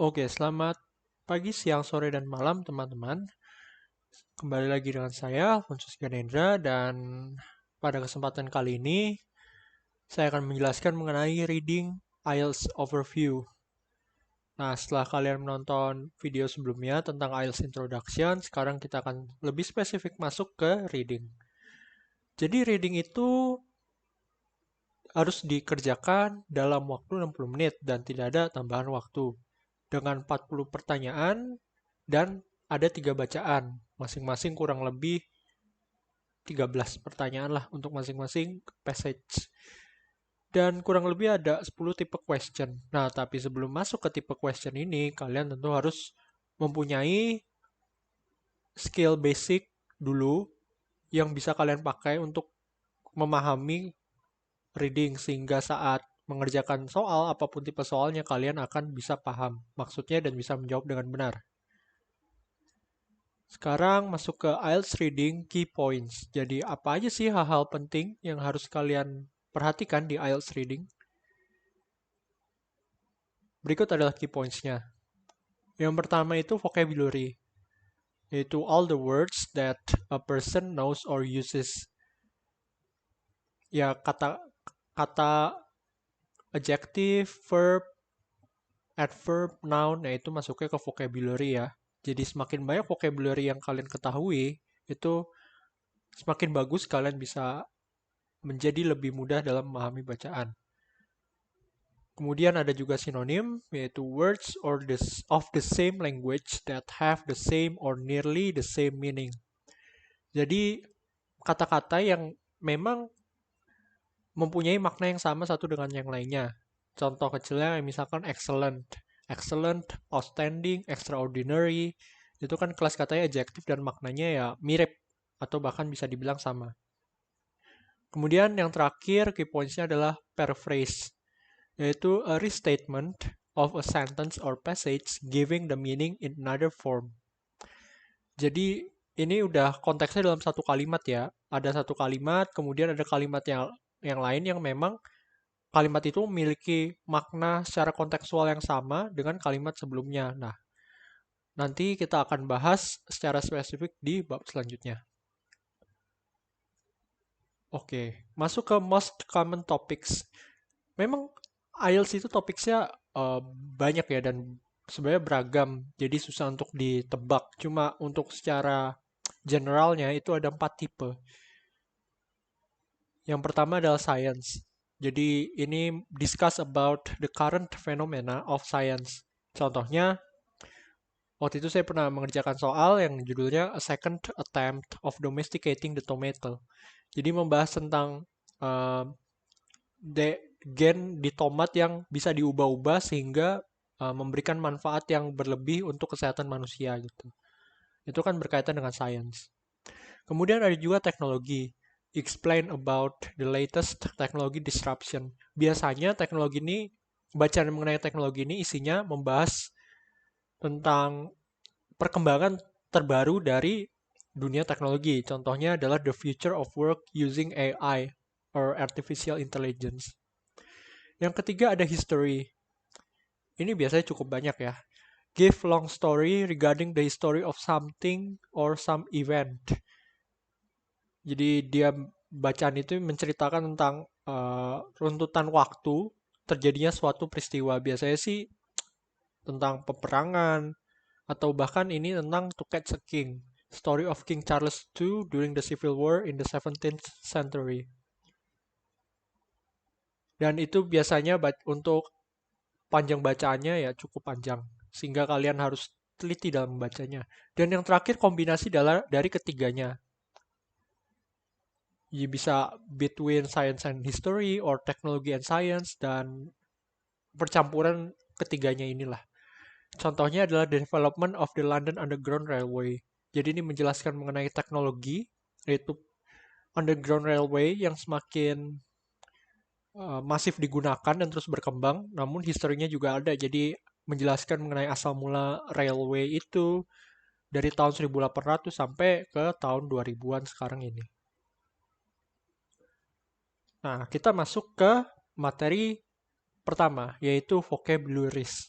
Oke, selamat pagi, siang, sore, dan malam teman-teman. Kembali lagi dengan saya, Alfonso Ganendra, dan pada kesempatan kali ini saya akan menjelaskan mengenai reading IELTS Overview. Nah, setelah kalian menonton video sebelumnya tentang IELTS Introduction, sekarang kita akan lebih spesifik masuk ke reading. Jadi reading itu harus dikerjakan dalam waktu 60 menit dan tidak ada tambahan waktu. Dengan 40 pertanyaan dan ada 3 bacaan, masing-masing kurang lebih 13 pertanyaan lah untuk masing-masing passage. Dan kurang lebih ada 10 tipe question. Nah, tapi sebelum masuk ke tipe question ini, kalian tentu harus mempunyai skill basic dulu yang bisa kalian pakai untuk memahami reading sehingga saat mengerjakan soal apapun tipe soalnya kalian akan bisa paham maksudnya dan bisa menjawab dengan benar. Sekarang masuk ke IELTS Reading Key Points. Jadi apa aja sih hal-hal penting yang harus kalian perhatikan di IELTS Reading? Berikut adalah key points-nya. Yang pertama itu vocabulary, yaitu all the words that a person knows or uses. Ya kata adjective, verb, adverb, noun, nah itu masuknya ke vocabulary ya. Jadi semakin banyak vocabulary yang kalian ketahui, itu semakin bagus kalian bisa menjadi lebih mudah dalam memahami bacaan. Kemudian ada juga sinonim, yaitu words of the same language that have the same or nearly the same meaning. Jadi kata-kata yang memang mempunyai makna yang sama satu dengan yang lainnya. Contoh kecilnya misalkan excellent, excellent, outstanding, extraordinary, itu kan kelas katanya adjektif dan maknanya ya mirip atau bahkan bisa dibilang sama. Kemudian yang terakhir key points-nya adalah paraphrase, yaitu a restatement of a sentence or passage giving the meaning in another form. Jadi ini udah konteksnya dalam satu kalimat ya. Ada satu kalimat, kemudian ada kalimat yang lain yang memang kalimat itu memiliki makna secara kontekstual yang sama dengan kalimat sebelumnya. Nah, nanti kita akan bahas secara spesifik di bab selanjutnya. Oke, masuk ke most common topics. Memang IELTS itu topiknya banyak ya dan sebenarnya beragam, jadi susah untuk ditebak. Cuma untuk secara generalnya itu ada 4 tipe. Yang pertama adalah science. Jadi ini discuss about the current phenomena of science. Contohnya, waktu itu saya pernah mengerjakan soal yang judulnya A Second Attempt of Domesticating the Tomato. Jadi membahas tentang uh, gen di tomat yang bisa diubah-ubah sehingga memberikan manfaat yang berlebih untuk kesehatan manusia gitu. Itu kan berkaitan dengan sains. Kemudian ada juga teknologi. Explain about the latest technology disruption. Biasanya teknologi ini, bacaan mengenai teknologi ini isinya membahas tentang perkembangan terbaru dari dunia teknologi. Contohnya adalah the future of work using AI or artificial intelligence. Yang ketiga ada history. Ini biasanya cukup banyak ya. Give long story regarding the history of something or some event. Jadi dia bacaan itu menceritakan tentang runtutan waktu terjadinya suatu peristiwa. Biasanya sih tentang peperangan atau bahkan ini tentang To Catch a King, Story of King Charles II during the Civil War in the 17th century. Dan itu biasanya untuk panjang bacaannya ya cukup panjang, sehingga kalian harus teliti dalam membacanya. Dan yang terakhir kombinasi dari ketiganya. Ya bisa between science and history or technology and science dan percampuran ketiganya inilah. Contohnya adalah the development of the London Underground Railway. Jadi ini menjelaskan mengenai teknologi, yaitu Underground Railway yang semakin masif digunakan dan terus berkembang, namun historinya juga ada. Jadi menjelaskan mengenai asal mula railway itu dari tahun 1800 sampai ke tahun 2000-an sekarang ini. Nah, kita masuk ke materi pertama, yaitu vocabularies.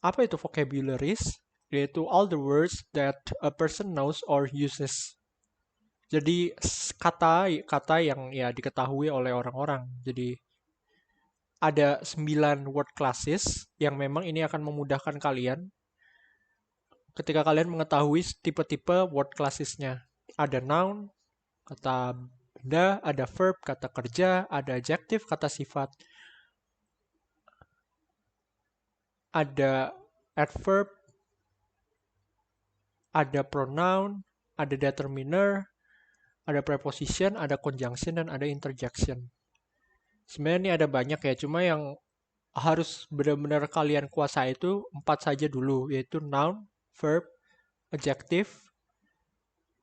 Apa itu vocabularies? Yaitu all the words that a person knows or uses. Jadi kata-kata yang ya diketahui oleh orang-orang. Jadi ada 9 word classes yang memang ini akan memudahkan kalian ketika kalian mengetahui tipe-tipe word classesnya. Ada noun, kata benda, ada verb, kata kerja, ada adjective, kata sifat, ada adverb, ada pronoun, ada determiner, ada preposition, ada conjunction, dan ada interjection. Sebenarnya ini ada banyak ya, cuma yang harus benar-benar kalian kuasai itu 4 saja dulu, yaitu noun, verb, adjective,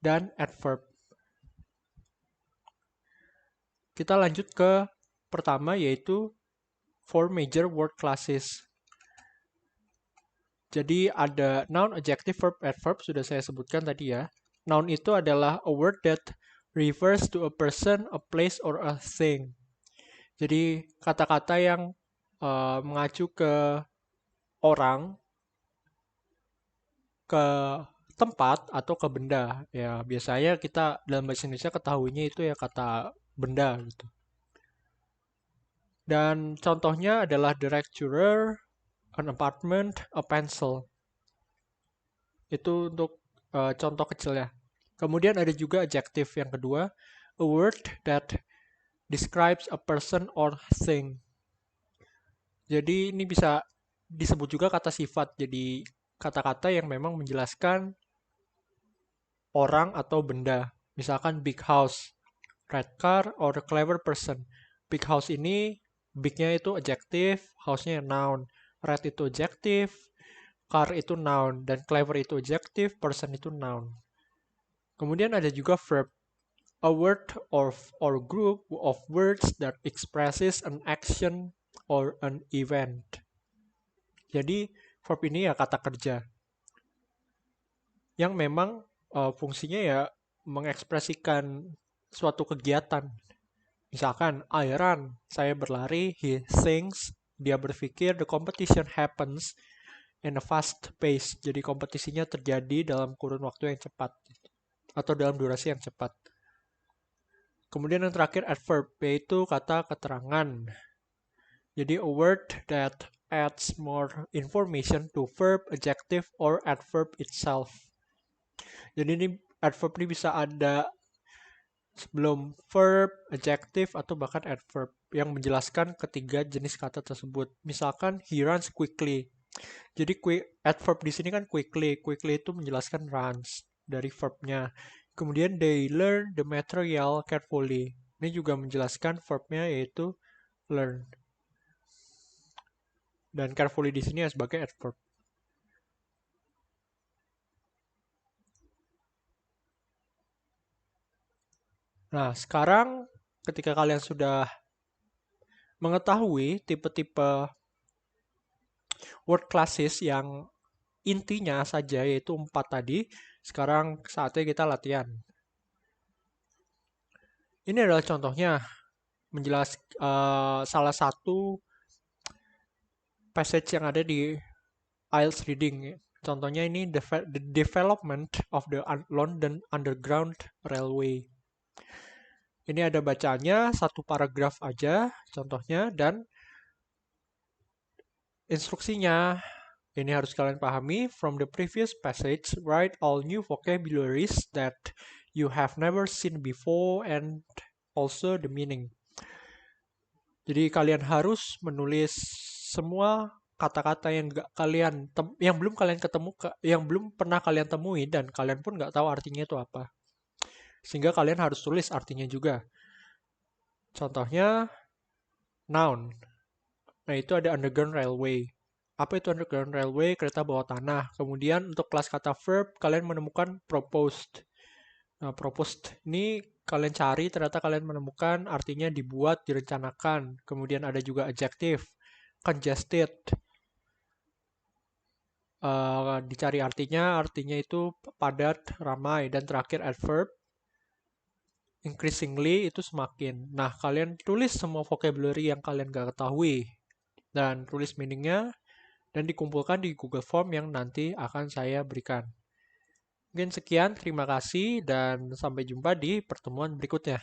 dan adverb. Kita lanjut ke pertama, yaitu 4 major word classes. Jadi ada noun, adjective, verb, adverb, sudah saya sebutkan tadi ya. Noun itu adalah a word that refers to a person, a place, or a thing. Jadi kata-kata yang mengacu ke orang, ke tempat, atau ke benda. Ya, biasanya kita dalam bahasa Indonesia ketahuinya itu ya kata benda gitu. Dan contohnya adalah the lecturer, an apartment, a pencil. Itu untuk contoh kecil ya. Kemudian ada juga adjective yang kedua, a word that describes a person or thing. Jadi ini bisa disebut juga kata sifat. Jadi kata-kata yang memang menjelaskan orang atau benda. Misalkan big house, red car, or a clever person. Big house ini, big-nya itu adjective, house-nya noun. Red itu adjective, car itu noun, dan clever itu adjective, person itu noun. Kemudian ada juga verb, a word or group of words that expresses an action or an event. Jadi verb ini ya kata kerja yang memang fungsinya ya mengekspresikan suatu kegiatan. Misalkan I run, saya berlari, he thinks, dia berpikir, the competition happens in a fast pace. Jadi kompetisinya terjadi dalam kurun waktu yang cepat atau dalam durasi yang cepat. Kemudian yang terakhir adverb, yaitu kata keterangan. Jadi a word that adds more information to verb, adjective, or adverb itself. Jadi ini adverb ini bisa ada sebelum verb, adjective, atau bahkan adverb yang menjelaskan ketiga jenis kata tersebut. Misalkan he runs quickly. Jadi adverb di sini kan quickly. Quickly itu menjelaskan runs dari verbnya. Kemudian they learn the material carefully. Ini juga menjelaskan verbnya yaitu learn. Dan carefully di sini sebagai adverb. Nah, sekarang ketika kalian sudah mengetahui tipe-tipe word classes yang intinya saja yaitu 4 tadi, sekarang saatnya kita latihan. Ini adalah contohnya salah satu passage yang ada di IELTS Reading. Contohnya ini the development of the London Underground Railway. Ini ada bacanya satu paragraf aja contohnya dan instruksinya. Ini harus kalian pahami. From the previous passage, write all new vocabularies that you have never seen before and also the meaning. Jadi kalian harus menulis semua kata-kata yang belum kalian ketemu, yang belum pernah kalian temui dan kalian pun nggak tahu artinya itu apa. Sehingga kalian harus tulis artinya juga. Contohnya noun. Nah, itu ada underground railway. Apa itu underground railway? Kereta bawah tanah. Kemudian untuk kelas kata verb, kalian menemukan proposed. Nah, proposed ini kalian cari, ternyata kalian menemukan artinya dibuat, direncanakan. Kemudian ada juga adjective, congested. Dicari artinya itu padat, ramai. Dan terakhir adverb, increasingly itu semakin. Nah, kalian tulis semua vocabulary yang kalian gak ketahui. Dan tulis meaningnya. dan dikumpulkan di Google Form yang nanti akan saya berikan. Mungkin sekian, terima kasih dan sampai jumpa di pertemuan berikutnya.